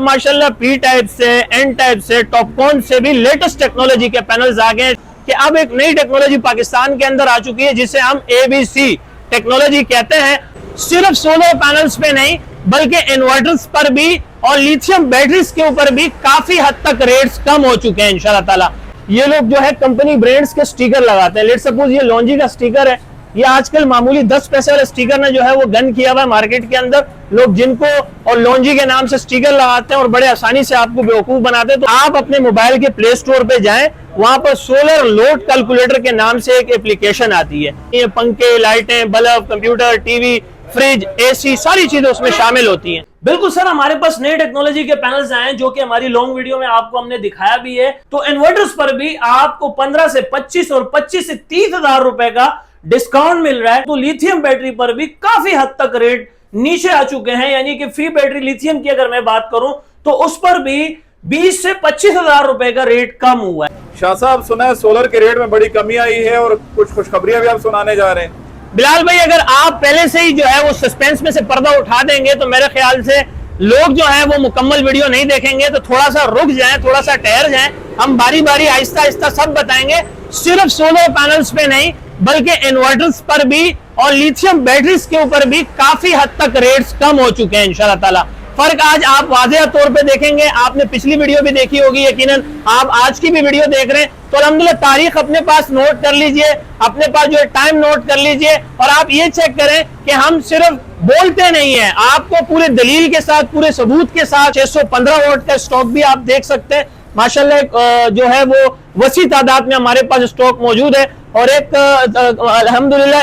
माशाल्लाह P type से, N type से, टॉपकॉन से भी लेटेस्ट टेक्नोलॉजी के पैनल्स आ गए कि अब एक नई टेक्नोलॉजी पाकिस्तान के अंदर आ चुकी है जिसे हम ABC टेक्नोलॉजी कहते हैं। सिर्फ सोलर पैनल्स पे नहीं बल्कि इन्वर्टर्स पर भी और लिथियम बैटरीज के ऊपर भी काफी हद तक रेट्स कम हो चुके हैं इंशाल्लाह ताला। ये लोग जो है कंपनी ब्रांड्स के स्टिकर लगाते हैं। लेट्स सपोज ये लॉन्जी का स्टिकर है, ये आजकल मामूली 10 पैसे वाले स्टिकर ने जो है वो गन किया हुआ है मार्केट के अंदर। लोग जिनको और लॉन्जी के नाम से स्टिकर लगाते हैं और बड़े आसानी से आपको बेवकूफ बनाते हैं। तो आप अपने मोबाइल के प्ले स्टोर पे जाएं, वहां पर सोलर लोड कैलकुलेटर के नाम से एक एप्लीकेशन आती है। ये पंखे, लाइटें, bulb, computer, TV, fridge, AC सारी चीजें उसमें शामिल होती हैं। बिल्कुल सर, हमारे पास नए टेक्नोलॉजी के पैनल्स आए हैं जो कि हमारी लॉन्ग वीडियो में आपको हमने दिखाया भी है। तो इन्वर्टर्स पर भी आपको 15 से 25 और 25 से 30 हजार रुपए का डिस्काउंट मिल रहा है। तो लिथियम बैटरी पर भी काफी हद तक रेट नीचे आ चुके हैं, यानी कि फ्री बैटरी लिथियम की अगर मैं बात करूं तो उस पर भी 20 से 25 हजार रुपए का रेट कम हुआ है। शाह साहब, सुना है सोलर के रेट में बड़ी कमी आई है और कुछ खुशखबरियां भी आप सुनाने जा रहे हैं। बिलाल भाई, अगर आप पहले से ही जो है वो सस्पेंस में से पर्दा उठा देंगे तो मेरे ख्याल से लोग जो है वो मुकम्मल वीडियो नहीं देखेंगे। तो थोड़ा सा रुक जाएं, थोड़ा सा ठहर जाएं, हम बारी बारी आहिस्ता आहिस्ता सब बताएंगे। सिर्फ सोलर पैनल्स पे नहीं बल्कि इन्वर्टर्स पर भी और लिथियम बैटरीज के ऊपर भी काफी हद तक रेट्स कम हो चुके हैं इंशाल्लाह ताला। फर्क आज आप वाज़ेह तौर पे देखेंगे। आपने पिछली वीडियो भी देखी होगी, यकीनन आप आज की भी वीडियो देख रहे हैं। तो अल्हम्दुलिल्लाह तारीख अपने पास नोट कर लीजिए, अपने पास जो है टाइम नोट कर लीजिए और आप ये चेक करें कि हम सिर्फ बोलते नहीं है, आपको पूरे दलील के साथ, पूरे सबूत के साथ 615 वोट का स्टॉक भी आप देख सकते हैं। माशाल्लाह जो है वो वसी तादाद में हमारे पास स्टॉक मौजूद है और एक अल्हम्दुलिल्लाह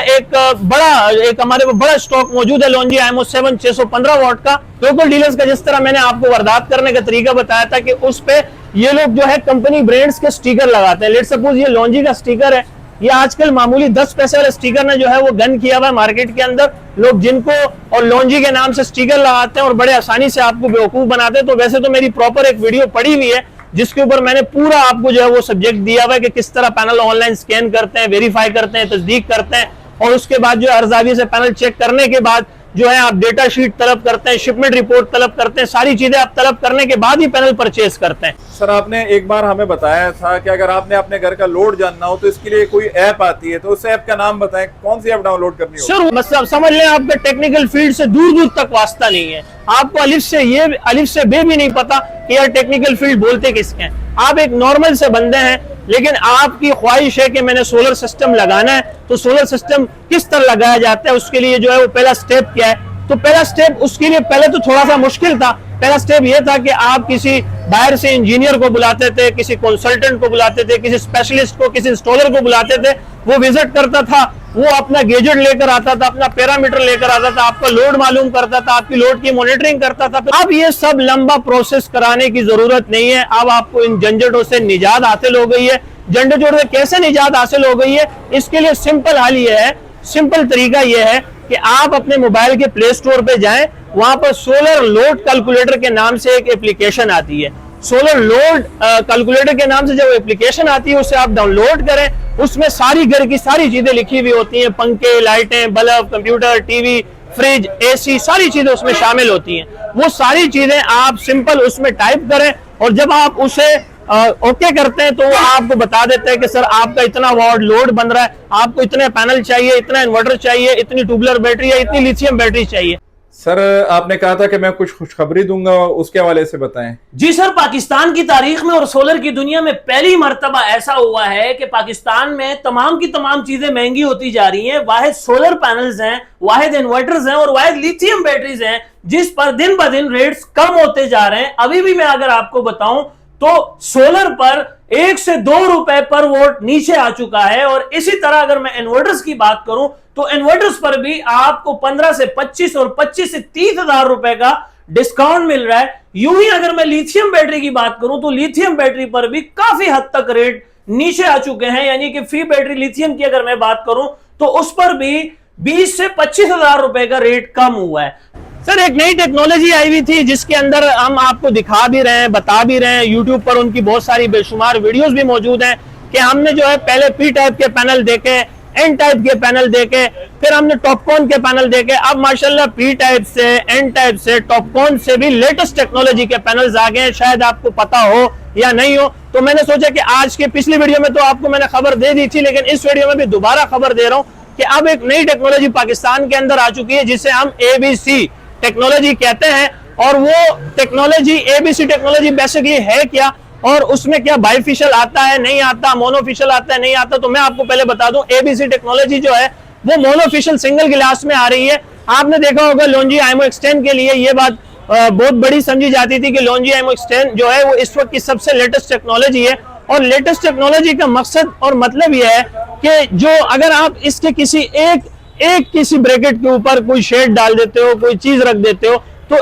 एक हमारे बड़ा स्टॉक मौजूद है लॉन्जी IMO 7 615 वॉट का। लोकल डीलर्स का जिस तरह मैंने आपको वारदात करने का तरीका बताया था कि उस पे ये लोग जो है कंपनी ब्रांड्स के स्टिकर लगाते हैं। लेट्स सपोज ये लॉन्जी का स्टिकर है, ये आजकल मामूली 10 पैसे वाले स्टिकर ने जो है वो गन किया हुआ है मार्केट के अंदर। लोग जिनको और लॉन्जी के नाम से स्टिकर लगाते हैं और बड़े आसानी से आपको बेवकूफ बनाते हैं। तो वैसे तो मेरी प्रॉपर एक वीडियो पड़ी हुई है जिसके ऊपर मैंने पूरा आपको जो है वो सब्जेक्ट दिया हुआ है कि किस तरह पैनल ऑनलाइन स्कैन करते हैं, वेरीफाई करते हैं, तस्दीक करते हैं और उसके बाद जो है अर्जावी से पैनल चेक करने के बाद जो है आप डेटा शीट तलब करते हैं, शिपमेंट रिपोर्ट तलब करते हैं, सारी चीजें आप तलब करने के बाद ही पैनल परचेज करते हैं। सर, आपने एक बार हमें बताया था कि अगर आपने अपने घर का लोड जानना हो तो इसके लिए कोई ऐप आती है, तो उस ऐप का नाम बताएं, कौन सी ऐप डाउनलोड करनी है? सर मतलब समझ लें आपके टेक्निकल फील्ड से दूर दूर तक वास्ता नहीं है, आपको अलिफ से बे भी नहीं पता कि यार टेक्निकल फील्ड बोलते किसके हैं। आप एक नॉर्मल से बंदे हैं लेकिन आपकी ख्वाहिश है कि मैंने सोलर सिस्टम लगाना है। तो सोलर सिस्टम किस तरह लगाया जाता है, उसके लिए जो है वो पहला स्टेप क्या है? तो पहला स्टेप उसके लिए पहले तो थोड़ा सा मुश्किल था। पहला स्टेप ये था कि आप किसी बाहर से इंजीनियर को बुलाते थे, किसी कंसल्टेंट को बुलाते थे, किसी स्पेशलिस्ट को, किसी इंस्टॉलर को बुलाते थे, वो विजिट करता था, वो अपना गैजेट लेकर आता था, अपना पैरामीटर लेकर आता था, आपका लोड मालूम करता था, आपकी लोड की मॉनिटरिंग करता था। अब ये सब लंबा प्रोसेस कराने की जरूरत नहीं है। अब आपको इन झंझटों से निजात हासिल हो गई है। झंझटों से कैसे निजात हासिल हो गई है? इसके लिए सिंपल हल ये है, सिंपल तरीका ये है कि आप अपने मोबाइल के प्ले स्टोर पे जाएं, वहां पर सोलर लोड कैलकुलेटर के नाम से एक एप्लीकेशन आती है। सोलर लोड कैलकुलेटर के नाम से जब एप्लीकेशन आती है उसे आप डाउनलोड करें। उसमें सारी घर की सारी चीजें लिखी हुई होती हैं, पंखे, लाइटें, bulb, computer, TV, fridge, AC सारी चीजें उसमें शामिल होती हैं। वो सारी चीजें आप सिंपल उसमें टाइप करें और जब आप उसे ओके करते हैं तो वो आपको बता देते हैं कि सर आपका इतना वाट लोड बन रहा है, आपको इतने पैनल चाहिए, इतना इन्वर्टर चाहिए, इतनी ट्यूबुलर बैटरी या इतनी लिथियम बैटरी चाहिए। सर, आपने कहा था कि मैं कुछ खुशखबरी दूंगा, उसके हवाले से बताएं। जी सर, पाकिस्तान की तारीख में और सोलर की दुनिया में पहली मर्तबा ऐसा हुआ है कि पाकिस्तान में तमाम की तमाम चीजें महंगी होती जा रही हैं। वाहिद सोलर पैनल्स हैं, वाहिद इन्वर्टर्स हैं और वाहिद लिथियम बैटरीज हैं जिस पर दिन ब दिन रेट्स कम होते जा रहे हैं। अभी भी मैं अगर आपको बताऊं तो सोलर पर 1 से 2 रुपए पर वोट नीचे आ चुका है। और इसी तरह अगर मैं इन्वर्टर्स की बात करूं तो इन्वर्टर्स पर भी आपको 15 से 25 और 25 से 30 हजार रुपए का डिस्काउंट मिल रहा है। यूं ही अगर मैं लिथियम बैटरी की बात करूं तो लिथियम बैटरी पर भी काफी हद तक रेट नीचे आ चुके हैं, यानी कि फ्री बैटरी लिथियम की अगर मैं बात करूं तो उस पर भी 20 से 25 हजार रुपए का रेट कम हुआ है। सर, एक नई टेक्नोलॉजी आई हुई थी जिसके अंदर हम आपको दिखा भी रहे हैं, बता भी रहे हैं। यूट्यूब पर उनकी बहुत सारी बेशुमार वीडियोस भी मौजूद हैं कि हमने जो है पहले पी टाइप के पैनल देखे, एन टाइप के पैनल देखे, फिर हमने टॉपकॉन के पैनल देखे, अब माशाल्लाह पी टाइप से, एन टाइप से, टॉपकॉन से भी लेटेस्ट टेक्नोलॉजी के पैनल्स आ गए हैं। शायद आपको पता हो या नहीं हो, तो मैंने सोचा कि आज के पिछली वीडियो में तो आपको मैंने खबर दे दी थी, लेकिन इस वीडियो में भी दोबारा खबर दे रहा हूं कि अब एक नई टेक्नोलॉजी पाकिस्तान के अंदर आ चुकी है जिसे हम ABC टेक्नोलॉजी कहते हैं। और वो टेक्नोलॉजी ABC टेक्नोलॉजी बेसिकली है क्या, और उसमें क्या बाइफिशियल आता है, नहीं आता, मोनोफिशियल आता है, नहीं आता, तो मैं आपको पहले बता दूं ABC टेक्नोलॉजी जो है वो मोनोफिशियल सिंगल गिलास में आ रही है। आपने देखा होगा लॉन्जी आइमो एक्सटेंड के लिए ये बात बहुत बड़ी समझी जाती थी कि लॉन्जी आइमो एक्सटेंड जो है वो इस वक्त की सबसे लेटेस्ट टेक्नोलॉजी है। और लेटेस्ट टेक्नोलॉजी का मकसद और मतलब यह है कि जो अगर आप इसके किसी ब्रैकेट के ऊपर कोई शेड डाल देते हो, कोई चीज रख देते हो, तो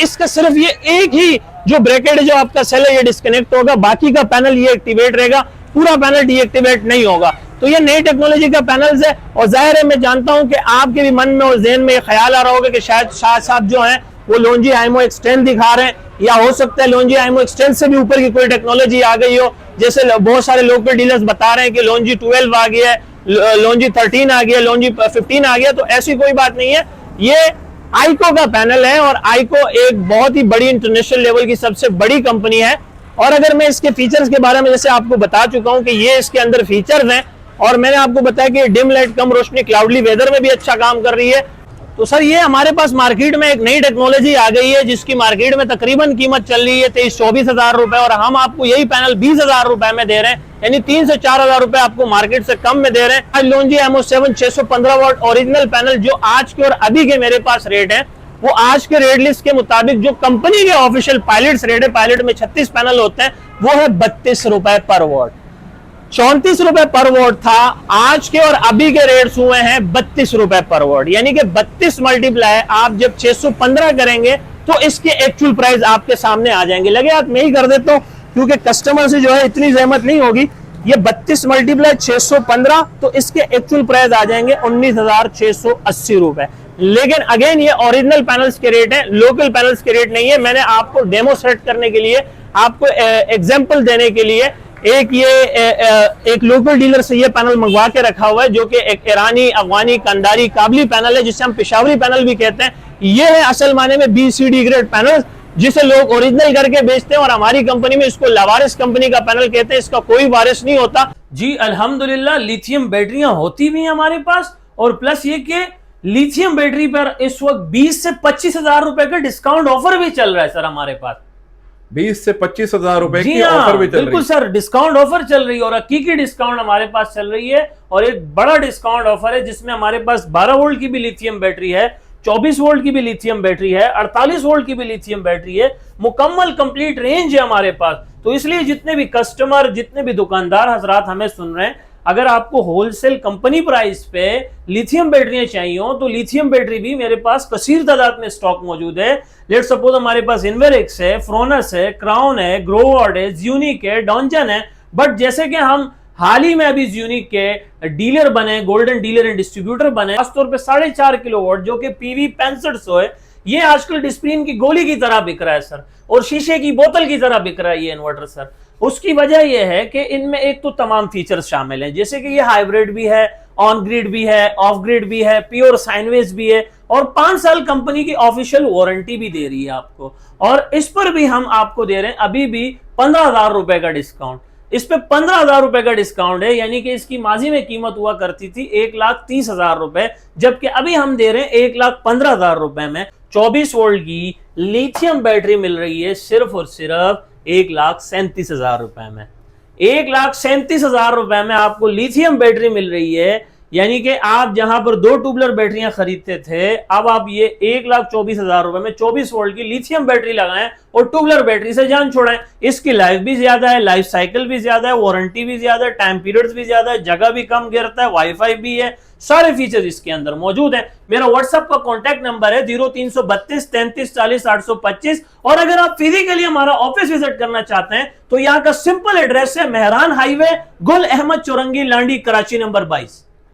इसका सिर्फ ये एक ही जो ब्रैकेट है जो आपका सेल है ये डिस्कनेक्ट होगा, बाकी का पैनल ये एक्टिवेट रहेगा, पूरा पैनल डीएक्टिवेट नहीं होगा। तो ये नई टेक्नोलॉजी का पैनल्स है। और जाहिर है मैं जानता हूं कि आपके भी मन में और ज़हन में ये ख्याल आ रहा होगा कि शायद शाह साहब जो हैं वो लॉन्जी आइमो एक्सटेंड दिखा रहे हैं, या हो सकता है लॉन्जी आइमो एक्सटेंड से भी ऊपर की कोई टेक्नोलॉजी आ गई हो, जैसे बहुत सारे लोकल डीलर्स बता रहे हैं कि लॉन्जी 12 आ गया है, लॉन्जी 13 आ गया, लॉन्जी 15 आ गया। तो ऐसी कोई बात नहीं है, ये आइको का पैनल है और आइको एक बहुत ही बड़ी इंटरनेशनल लेवल की सबसे बड़ी कंपनी है। और अगर मैं इसके फीचर्स के बारे में जैसे आपको बता चुका हूं कि ये इसके अंदर फीचर्स हैं, और मैंने आपको बताया कि डिम लाइट कम रोशनी क्लाउडली वेदर में भी अच्छा काम कर रही है। तो सर ये हमारे पास मार्केट में एक नई टेक्नोलॉजी आ गई है जिसकी मार्केट में तकरीबन कीमत चल रही है 23-24 हजार रुपए, और हम आपको यही पैनल 20 हजार रुपए में दे रहे हैं, यानी 3 से 4 हजार रुपए आपको मार्केट से कम में दे रहे हैं। लॉन्जी आइमो 7 615 वाट ओरिजिनल पैनल जो आज के और अभी के मेरे पास रेट है, वो आज के रेट लिस्ट के मुताबिक जो कंपनी के ऑफिशियल पायलट्स रेट है, पायलट में 36 पैनल होते हैं, वो है 32 रुपए पर वॉट। 34 रुपए पर वॉट था, आज के और अभी के रेट्स हुए हैं 32 रुपए पर वॉट, यानी कि 32 मल्टीप्लाई आप जब 615 करेंगे तो इसके एक्चुअल प्राइस आपके सामने आ जाएंगे। लगे आप मैं ही कर देता हूं क्योंकि कस्टमर से जो है इतनी जहमत नहीं होगी। ये 32 मल्टीप्लाई 615 तो इसके एक्चुअल प्राइस आ जाएंगे 19,680 रुपए। लेकिन अगेन ये ओरिजिनल पैनल्स के रेट है, लोकल पैनल्स के रेट नहीं है। मैंने आपको डेमो सेट करने के लिए, आपको एग्जांपल देने के लिए एक लोकल डीलर से ये पैनल मंगवा के रखा हुआ है, जो कि एक ईरानी, अफगानी, कंदारी, काबली पैनल है, जिसे हम पेशावरी पैनल भी कहते हैं। ये है असल माने में BCD ग्रेड पैनल, जिसे लोग ओरिजिनल करके बेचते हैं, और हमारी कंपनी में इसको लावारिस कंपनी का पैनल कहते हैं। इसका कोई वारिस नहीं होता। जी अल्हम्दुलिल्लाह लिथियम बैटरियां होती भी हैं हमारे पास, और प्लस ये कि लिथियम बैटरी पर इस वक्त 20 से 25 हजार रुपए का डिस्काउंट ऑफर भी चल रहा है सर हमारे पास। 20 से 25 हजार रुपए की ऑफर भी चल रही है। बिल्कुल सर, डिस्काउंट ऑफर चल रही है और हकीकी डिस्काउंट हमारे पास चल रही है। और एक बड़ा डिस्काउंट ऑफर है जिसमें हमारे पास 12 वोल्ट की भी लिथियम बैटरी है, 24 वोल्ट की भी लिथियम बैटरी है, 48 वोल्ट की भी लिथियम बैटरी है, मुकम्मल कंप्लीट रेंज है हमारे पास। तो इसलिए जितने भी कस्टमर, जितने भी दुकानदार हजरात हमें सुन रहे हैं, अगर आपको होलसेल कंपनी प्राइस पे लिथियम बैटरियां चाहिए हो तो लिथियम बैटरी भी मेरे पास कसीर तादाद में स्टॉक मौजूद है। लेट सपोज हमारे पास इन्वेरिक्स है, फ्रोनस है, क्राउन है, ग्रोवर्ड है, ज़्यूनिक है, डॉन्जन है। बट जैसे कि हम हाल ही में अभी ज़्यूनिक के डीलर बने, गोल्डन डीलर एंड डिस्ट्रीब्यूटर बने, खासतौर पे 4.5 किलोवाट जो कि PV 6500 है, ये आजकल डिस्प्रिन की गोली की तरह बिक रहा है सर, और शीशे की बोतल की तरह बिक रहा है ये इन्वर्टर सर। उसकी वजह यह है कि इनमें एक तो तमाम फीचर्स शामिल हैं, जैसे कि ये हाइब्रिड भी है, ऑन ग्रिड भी है, ऑफ ग्रिड भी है, प्योर साइनवेज भी है, और 5 साल कंपनी की ऑफिशियल वारंटी भी दे रही है आपको। और इस पर भी हम आपको दे रहे हैं अभी भी 15,000 रुपए का डिस्काउंट। इस पे 15,000 रुपए का डिस्काउंट है, यानी कि इसकी माजी में कीमत हुआ करती थी 1,30,000 रुपए, जबकि अभी हम दे रहे हैं 1,15,000 रुपए में 24 वोल्ट की लिथियम बैटरी मिल रही है सिर्फ और सिर्फ 1,37,000 रुपए में। 1,37,000 रुपए में आपको लिथियम बैटरी मिल रही है, यानी कि आप जहां पर 2 ट्यूबलर बैटरियां खरीदते थे, अब आप ये 1,24,000 रुपए में 24 वोल्ट की लिथियम बैटरी लगाएं और ट्यूबलर बैटरी से जान छोड़ें। इसकी लाइफ भी ज्यादा है, लाइफ साइकिल भी ज्यादा है, वारंटी भी ज्यादा है, टाइम पीरियड्स भी ज्यादा है, जगह भी कम गिरता है, वाईफाई भी है, सारे फीचर्स इसके अंदर मौजूद हैं। मेरा व्हाट्सएप का कॉन्टैक्ट नंबर है 0332 33 40 825, और अगर आप फिजिकली हमारा ऑफिस विजिट करना चाहते हैं तो यहाँ का सिंपल एड्रेस है मेहरान हाईवे, गुल अहमद चौरंगी, लांडी, कराची नंबर 22।